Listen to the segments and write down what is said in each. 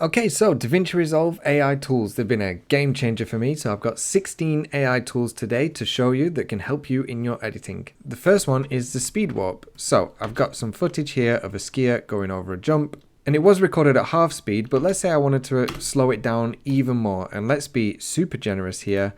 Okay, so Davinci Resolve AI tools, they've been a game changer for me. So I've got 16 AI tools today to show you that can help you in your editing. The first one is the speed warp. So I've got some footage here of a skier going over a jump, and it was recorded at half speed, but let's say I wanted to slow it down even more, and let's be super generous here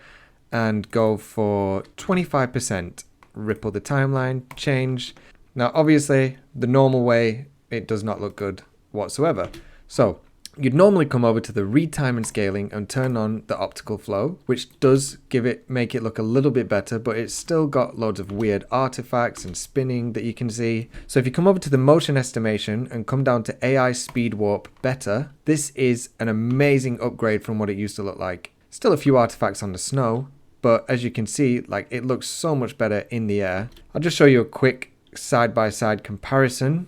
and go for 25%. Ripple the timeline, change. Now obviously the normal way, it does not look good whatsoever. So you'd normally come over to the retime and scaling and turn on the optical flow, which does make it look a little bit better, but it's still got loads of weird artifacts and spinning that you can see. So if you come over to the motion estimation and come down to AI speed warp better, this is an amazing upgrade from what it used to look like. Still a few artifacts on the snow, but as you can see, like, it looks so much better in the air. I'll just show you a quick side-by-side comparison.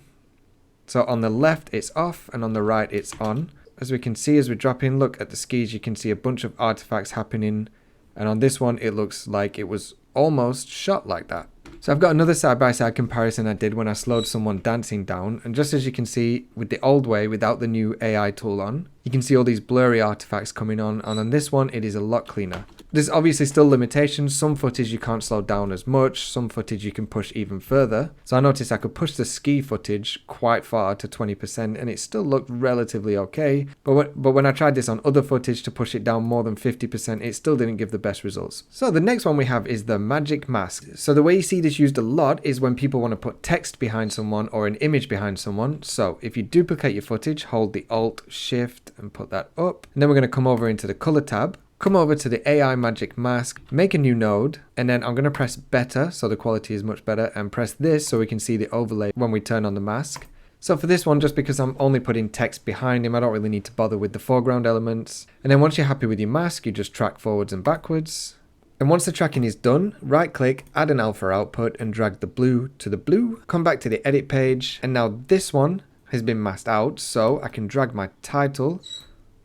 So on the left it's off and on the right it's on. As we can see, as we drop in, look at the skis, you can see a bunch of artifacts happening. And on this one, it looks like it was almost shot like that. So I've got another side-by-side comparison I did when I slowed someone dancing down. And just as you can see with the old way, without the new AI tool on, you can see all these blurry artifacts coming on. And on this one, it is a lot cleaner. There's obviously still limitations. Some footage you can't slow down as much. Some footage you can push even further. So I noticed I could push the ski footage quite far to 20% and it still looked relatively okay. But when I tried this on other footage to push it down more than 50%, it still didn't give the best results. So the next one we have is the magic mask. So the way you see this used a lot is when people want to put text behind someone or an image behind someone. So if you duplicate your footage, hold the Alt Shift and put that up. And then we're going to come over into the color tab. Come over to the AI Magic Mask, make a new node, and then I'm going to press better so the quality is much better, and press this so we can see the overlay when we turn on the mask. So for this one, just because I'm only putting text behind him, I don't really need to bother with the foreground elements. And then once you're happy with your mask, you just track forwards and backwards. And once the tracking is done, right click, add an alpha output and drag the blue to the blue. Come back to the edit page, and now this one has been masked out, so I can drag my title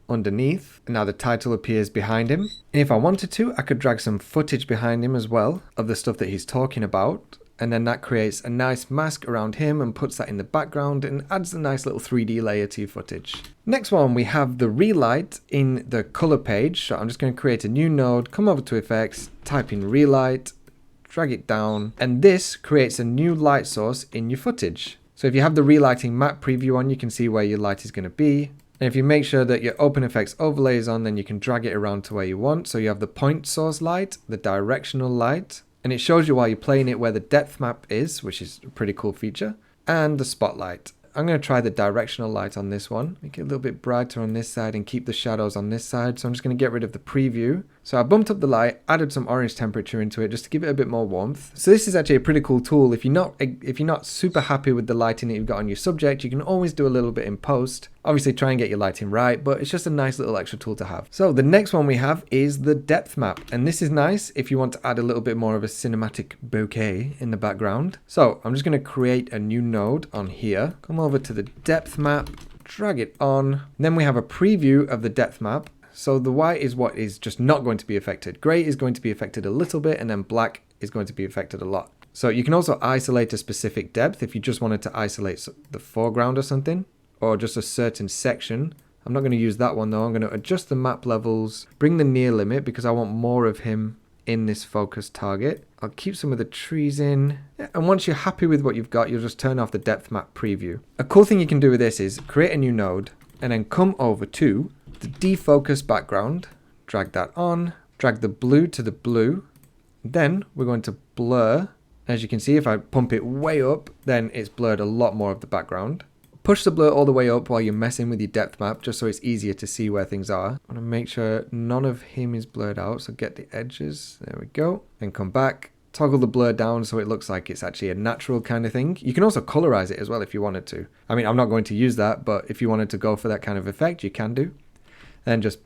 underneath, and now the title appears behind him. And if I wanted to, I could drag some footage behind him as well of the stuff that he's talking about, and then that creates a nice mask around him and puts that in the background and adds a nice little 3D layer to your footage. Next one, we have the Relight in the color page. So I'm just going to create a new node, come over to effects, type in Relight, drag it down, and this creates a new light source in your footage. So if you have the relighting map preview on, you can see where your light is going to be. And if you make sure that your Open Effects overlay is on, then you can drag it around to where you want. So you have the point source light, the directional light, and it shows you while you're playing it where the depth map is, which is a pretty cool feature, and the spotlight. I'm going to try the directional light on this one, make it a little bit brighter on this side and keep the shadows on this side. So I'm just going to get rid of the preview. So I bumped up the light, added some orange temperature into it just to give it a bit more warmth. So this is actually a pretty cool tool. If you're not super happy with the lighting that you've got on your subject, you can always do a little bit in post. Obviously try and get your lighting right, but it's just a nice little extra tool to have. So the next one we have is the depth map. And this is nice if you want to add a little bit more of a cinematic bouquet in the background. So I'm just going to create a new node on here. Come over to the depth map, drag it on. Then we have a preview of the depth map. So the white is what is just not going to be affected. Gray is going to be affected a little bit, and then black is going to be affected a lot. So you can also isolate a specific depth if you just wanted to isolate the foreground or something, or just a certain section. I'm not going to use that one though. I'm going to adjust the map levels, bring the near limit because I want more of him in this focus target. I'll keep some of the trees in. And once you're happy with what you've got, you'll just turn off the depth map preview. A cool thing you can do with this is create a new node and then come over to the defocus background, drag that on, drag the blue to the blue. Then we're going to blur. As you can see, if I pump it way up, then it's blurred a lot more of the background. Push the blur all the way up while you're messing with your depth map, just so it's easier to see where things are. I want to make sure none of him is blurred out, so get the edges. There we go. Then come back, toggle the blur down so it looks like it's actually a natural kind of thing. You can also colorize it as well if you wanted to. I mean, I'm not going to use that, but if you wanted to go for that kind of effect, you can do. Then just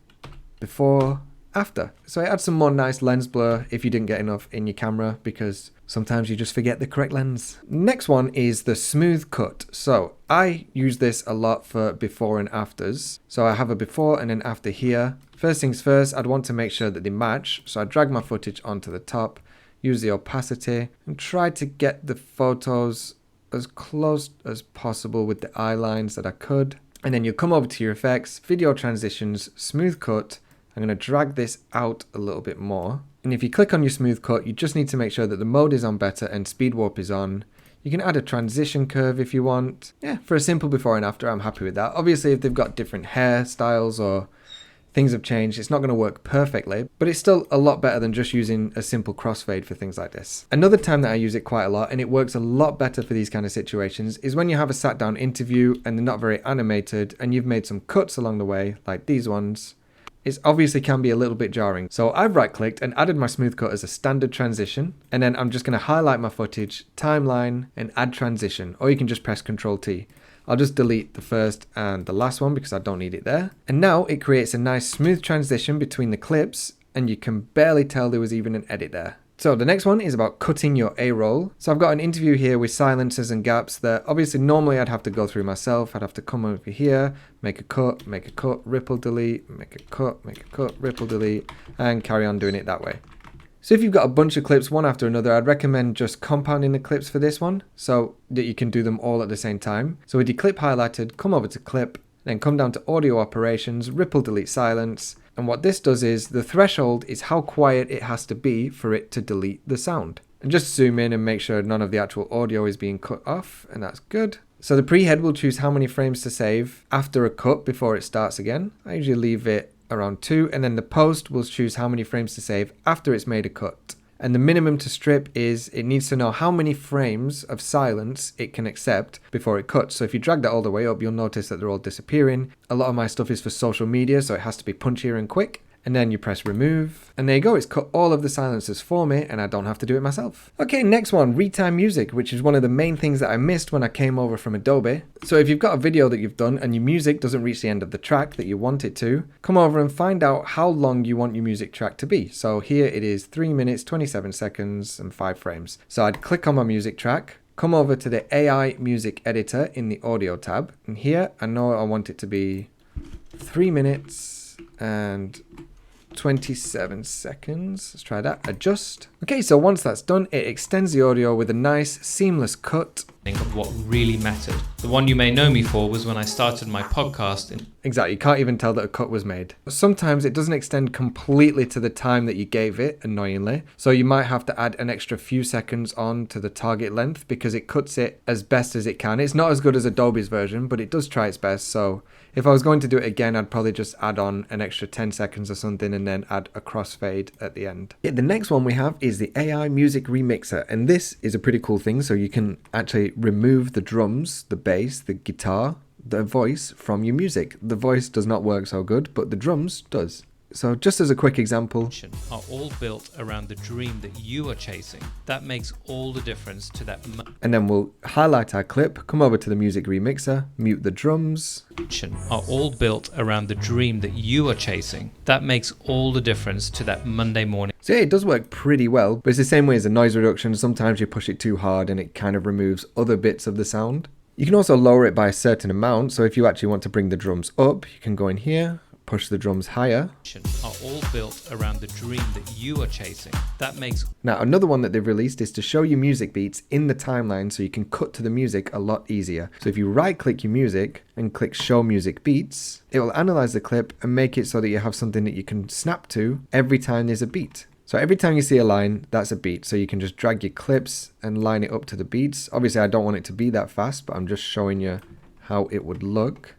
before, after. So it adds some more nice lens blur if you didn't get enough in your camera, because sometimes you just forget the correct lens. Next one is the smooth cut. So I use this a lot for before and afters. So I have a before and an after here. First things first, I'd want to make sure that they match. So I drag my footage onto the top, use the opacity, and try to get the photos as close as possible with the eye lines that I could. And then you come over to your effects, video transitions, smooth cut. I'm going to drag this out a little bit more. And if you click on your smooth cut, you just need to make sure that the mode is on better and speed warp is on. You can add a transition curve if you want. Yeah, for a simple before and after, I'm happy with that. Obviously, if they've got different hairstyles or things have changed, it's not going to work perfectly, but it's still a lot better than just using a simple crossfade for things like this. Another time that I use it quite a lot, and it works a lot better for these kind of situations, is when you have a sat down interview and they're not very animated and you've made some cuts along the way, like these ones. It obviously can be a little bit jarring. So I've right clicked and added my smooth cut as a standard transition. And then I'm just going to highlight my footage, timeline, and add transition. Or you can just press Ctrl T. I'll just delete the first and the last one because I don't need it there. And now it creates a nice smooth transition between the clips, and you can barely tell there was even an edit there. So the next one is about cutting your A-roll. So I've got an interview here with silences and gaps that obviously normally I'd have to go through myself. I'd have to come over here, make a cut, ripple delete, make a cut, ripple delete, and carry on doing it that way. So if you've got a bunch of clips one after another, I'd recommend just compounding the clips for this one so that you can do them all at the same time. So with your clip highlighted, come over to clip, then come down to audio operations, ripple delete silence. And what this does is the threshold is how quiet it has to be for it to delete the sound. And just zoom in and make sure none of the actual audio is being cut off, and that's good. So the prehead will choose how many frames to save after a cut before it starts again. I usually leave it around 2, and then the post will choose how many frames to save after it's made a cut. And the minimum to strip is it needs to know how many frames of silence it can accept before it cuts. So if you drag that all the way up, you'll notice that they're all disappearing. A lot of my stuff is for social media, so it has to be punchier and quick. And then you press remove, and there you go, it's cut all of the silences for me, and I don't have to do it myself. Okay, next one, Retime music, which is one of the main things that I missed when I came over from Adobe. So if you've got a video that you've done and your music doesn't reach the end of the track that you want it to, come over and find out how long you want your music track to be. So here it is 3 minutes, 27 seconds, and 5 frames. So I'd click on my music track, come over to the AI music editor in the audio tab, and here I know I want it to be 3 minutes and 27 seconds. Let's try that. Adjust. Okay, so once that's done, it extends the audio with a nice seamless cut. Of what really mattered. The one you may know me for was when I started my podcast. Exactly, you can't even tell that a cut was made. Sometimes it doesn't extend completely to the time that you gave it, annoyingly. So you might have to add an extra few seconds on to the target length because it cuts it as best as it can. It's not as good as Adobe's version, but it does try its best. So if I was going to do it again, I'd probably just add on an extra 10 seconds or something and then add a crossfade at the end. Yeah, the next one we have is the AI Music Remixer, and this is a pretty cool thing. So you can actually remove the drums, the bass, the guitar, the voice from your music. The voice does not work so good, but the drums does. So just as a quick example, are all built around the dream that you are chasing. That makes all the difference to that. And then we'll highlight our clip, come over to the music remixer, mute the drums. Are all built around the dream that you are chasing. That makes all the difference to that Monday morning. So yeah, it does work pretty well, but it's the same way as a noise reduction. Sometimes you push it too hard and it kind of removes other bits of the sound. You can also lower it by a certain amount. So if you actually want to bring the drums up, you can go in here, push the drums higher. Are all built around the dream that you are chasing. That makes... Now another one that they've released is to show you music beats in the timeline so you can cut to the music a lot easier. So if you right click your music and click show music beats, it will analyze the clip and make it so that you have something that you can snap to every time there's a beat. So every time you see a line, that's a beat. So you can just drag your clips and line it up to the beats. Obviously I don't want it to be that fast, but I'm just showing you how it would look.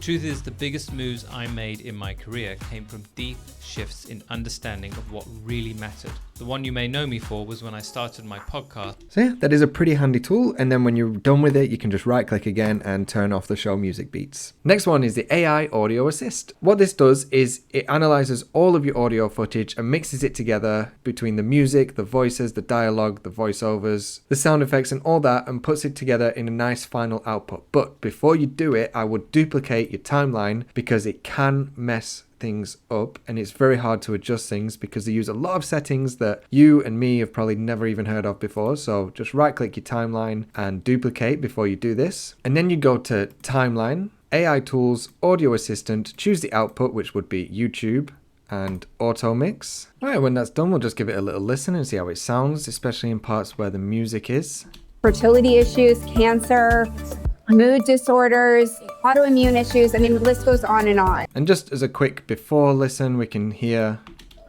Truth is, the biggest moves I made in my career came from deep shifts in understanding of what really mattered. The one you may know me for was when I started my podcast. So yeah, that is a pretty handy tool, and then when you're done with it, you can just right click again and turn off the show music beats. Next one is the AI Audio Assist. What this does is it analyzes all of your audio footage and mixes it together between the music, the voices, the dialogue, the voiceovers, the sound effects and all that, and puts it together in a nice final output. But before you do it, I would duplicate your timeline because it can mess things up and it's very hard to adjust things because they use a lot of settings that you and me have probably never even heard of before. So just right click your timeline and duplicate before you do this, and then you go to timeline, AI tools, audio assistant, choose the output, which would be YouTube, and auto mix. Alright, when that's done, we'll just give it a little listen and see how it sounds, especially in parts where the music is. Fertility issues, cancer, mood disorders, autoimmune issues. I mean, the list goes on and on. And just as a quick before listen, we can hear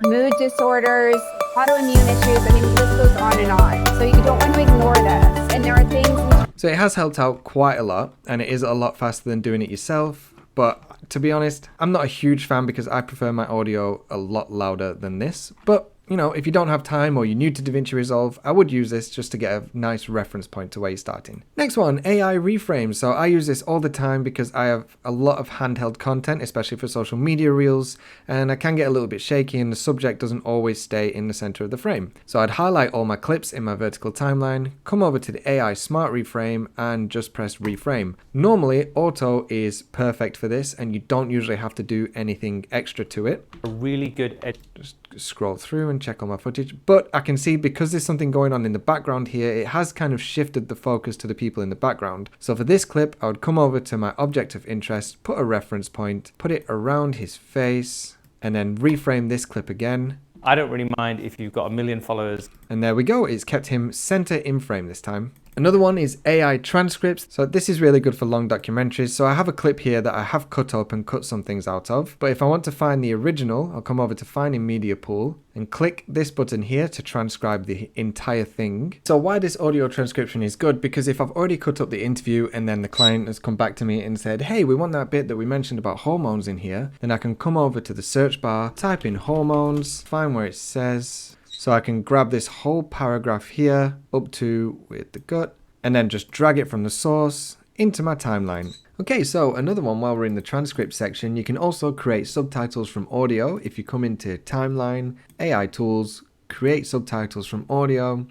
Mood disorders, autoimmune issues. I mean, the list goes on and on. So you don't want to ignore this. And there are things. So it has helped out quite a lot, and it is a lot faster than doing it yourself. But to be honest, I'm not a huge fan because I prefer my audio a lot louder than this. But you know, if you don't have time or you're new to Davinci Resolve, I would use this just to get a nice reference point to where you're starting. Next one, AI Reframe. So I use this all the time because I have a lot of handheld content, especially for social media reels, and I can get a little bit shaky and the subject doesn't always stay in the center of the frame. So I'd highlight all my clips in my vertical timeline, come over to the AI Smart Reframe and just press Reframe. Normally, auto is perfect for this and you don't usually have to do anything extra to it. A really good Just scroll through and check all my footage, but I can see because there's something going on in the background here, it has kind of shifted the focus to the people in the background. So for this clip, I would come over to my object of interest, put a reference point, put it around his face, and then reframe this clip again. I don't really mind if you've got 1 million followers. And there we go, it's kept him center in frame this time. Another one is AI Transcripts. So this is really good for long documentaries. So I have a clip here that I have cut up and cut some things out of. But if I want to find the original, I'll come over to Find in Media Pool and click this button here to transcribe the entire thing. So why this audio transcription is good, because if I've already cut up the interview and then the client has come back to me and said, hey, we want that bit that we mentioned about hormones in here, then I can come over to the search bar, type in hormones, find where it says. So I can grab this whole paragraph here up to with the gut and then just drag it from the source into my timeline. Okay, so another one while we're in the transcript section, you can also create subtitles from audio. If you come into timeline, AI tools, create subtitles from audio,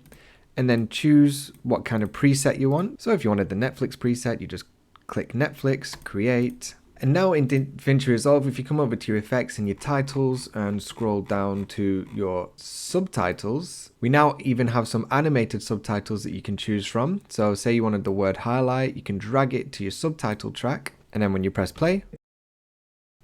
and then choose what kind of preset you want. So if you wanted the Netflix preset, you just click Netflix, create. And now in Davinci Resolve, if you come over to your effects and your titles and scroll down to your subtitles, we now even have some animated subtitles that you can choose from. So say you wanted the word highlight, you can drag it to your subtitle track, and then when you press play,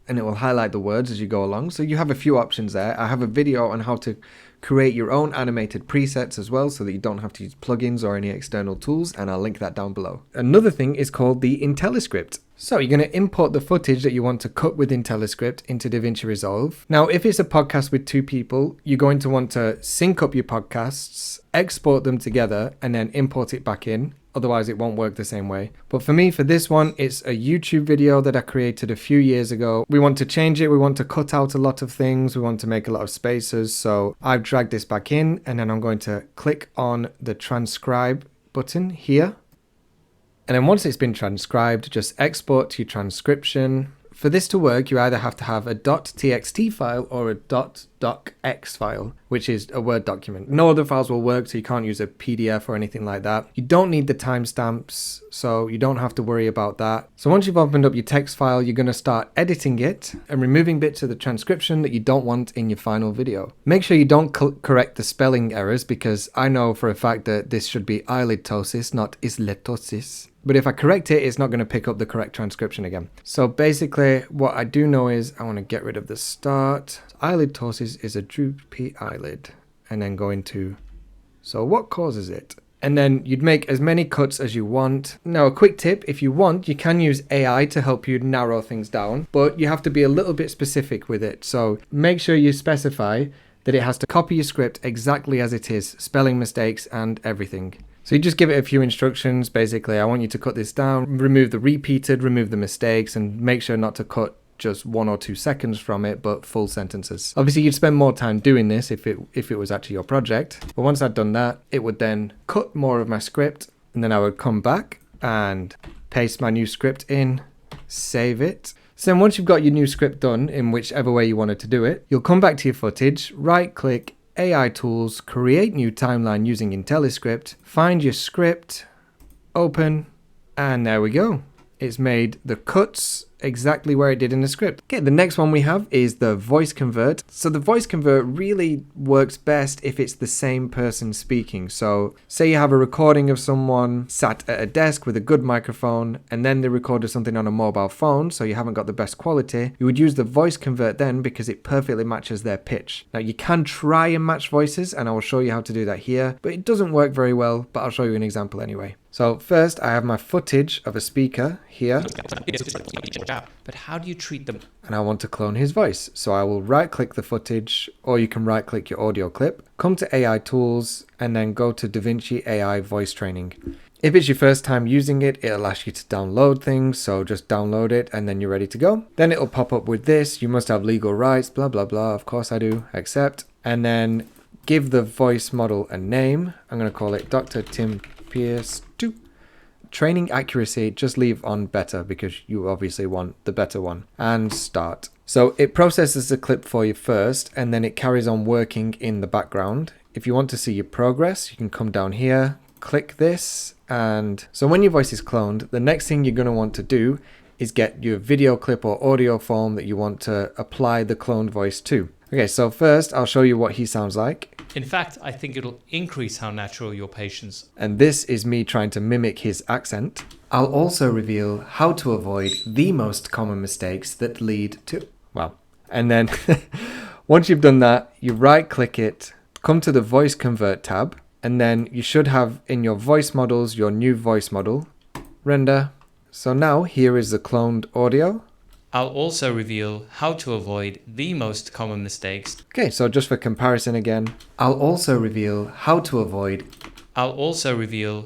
and it will highlight the words as you go along. So you have a few options there. I have a video on how to create your own animated presets as well, so that you don't have to use plugins or any external tools, and I'll link that down below. Another thing is called the Intelliscript. So you're going to import the footage that you want to cut with Intelliscript into Davinci Resolve. Now, if it's a podcast with 2 people, you're going to want to sync up your podcasts, export them together, and then import it back in. Otherwise, it won't work the same way. But for me, for this one, it's a YouTube video that I created a few years ago. We want to change it. We want to cut out a lot of things. We want to make a lot of spaces. So I've dragged this back in, and then I'm going to click on the transcribe button here. And then once it's been transcribed, just export to your transcription. For this to work, you either have to have a .txt file or a .docx file, which is a Word document. No other files will work, so you can't use a PDF or anything like that. You don't need the timestamps, so you don't have to worry about that. So once you've opened up your text file, you're going to start editing it and removing bits of the transcription that you don't want in your final video. Make sure you don't correct the spelling errors, because I know for a fact that this should be eyelidtosis, not isletosis. But if I correct it, it's not going to pick up the correct transcription again. So basically, what I do know is I want to get rid of the start. Eyelidtosis is a droopy eyelid. And then go into, so what causes it? And then you'd make as many cuts as you want. Now, a quick tip, if you want, you can use AI to help you narrow things down, but you have to be a little bit specific with it. So make sure you specify that it has to copy your script exactly as it is, spelling mistakes and everything. So you just give it a few instructions. Basically, I want you to cut this down, remove the repeated, remove the mistakes, and make sure not to cut just 1 or 2 seconds from it, but full sentences. Obviously, you'd spend more time doing this if it was actually your project. But once I'd done that, it would then cut more of my script, and then I would come back and paste my new script in, save it. So then once you've got your new script done in whichever way you wanted to do it, you'll come back to your footage, right-click, AI tools, create new timeline using Intelliscript, find your script, open, and there we go. It's made the cuts exactly where it did in the script. Okay, the next one we have is the voice convert. So the voice convert really works best if it's the same person speaking. So say you have a recording of someone sat at a desk with a good microphone, and then they recorded something on a mobile phone, so you haven't got the best quality. You would use the voice convert then because it perfectly matches their pitch. Now you can try and match voices, and I will show you how to do that here, but it doesn't work very well, but I'll show you an example anyway. So first I have my footage of a speaker here, But how do you treat them? and I want to clone his voice. So I will right click the footage, or you can right click your audio clip, come to AI tools, and then go to Davinci AI voice training. If it's your first time using it, it'll ask you to download things, so just download it and then you're ready to go. Then it'll pop up with this, you must have legal rights, blah blah blah, of course I do, accept. And then give the voice model a name. I'm going to call it Dr. Tim Pierce 2. Training accuracy, just leave on better because you obviously want the better one. And start. So it processes the clip for you first and then it carries on working in the background. If you want to see your progress, you can come down here, click this, and so when your voice is cloned, the next thing you're going to want to do is get your video clip or audio form that you want to apply the cloned voice to. Okay, so first I'll show you what he sounds like. In fact, I think it'll increase how natural your patients. And this is me trying to mimic his accent. I'll also reveal how to avoid the most common mistakes that lead to, well, and then once you've done that, you right click it, come to the voice convert tab, and then you should have in your voice models, your new voice model, render. So now here is the cloned audio. I'll also reveal how to avoid the most common mistakes. Okay, so just for comparison again, I'll also reveal how to avoid you're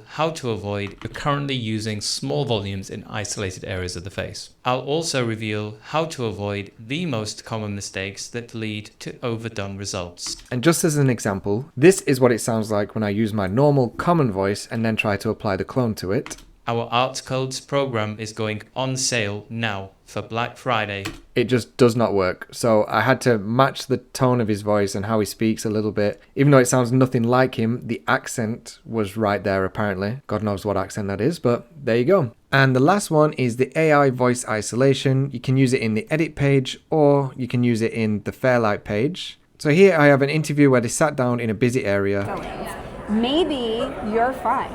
currently using small volumes in isolated areas of the face. I'll also reveal how to avoid the most common mistakes that lead to overdone results. And just as an example, this is what it sounds like when I use my normal common voice and then try to apply the clone to it. Our Art Codes program is going on sale now for Black Friday. It just does not work. So I had to match the tone of his voice and how he speaks a little bit. Even though it sounds nothing like him, the accent was right there apparently. God knows what accent that is, but there you go. And the last one is the AI voice isolation. You can use it in the edit page or you can use it in the Fairlight page. So here I have an interview where they sat down in a busy area. Maybe you're fine,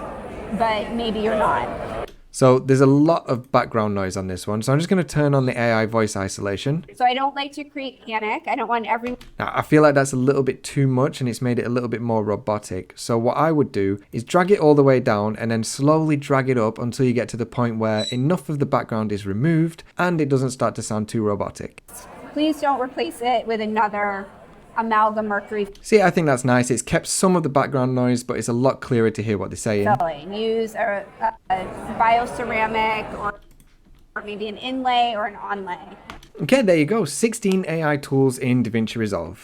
but maybe you're not. So there's a lot of background noise on this one. So I'm just going to turn on the AI voice isolation. So I don't like to create panic. I don't want everyone. Now, I feel like that's a little bit too much and it's made it a little bit more robotic. So what I would do is drag it all the way down and then slowly drag it up until you get to the point where enough of the background is removed and it doesn't start to sound too robotic. Please don't replace it with another amalgam mercury See, I think that's nice. It's kept some of the background noise, but it's a lot clearer to hear what they're saying. filling. Use a bioceramic or maybe an inlay or an onlay. Okay, there you go. 16 AI tools in Davinci Resolve.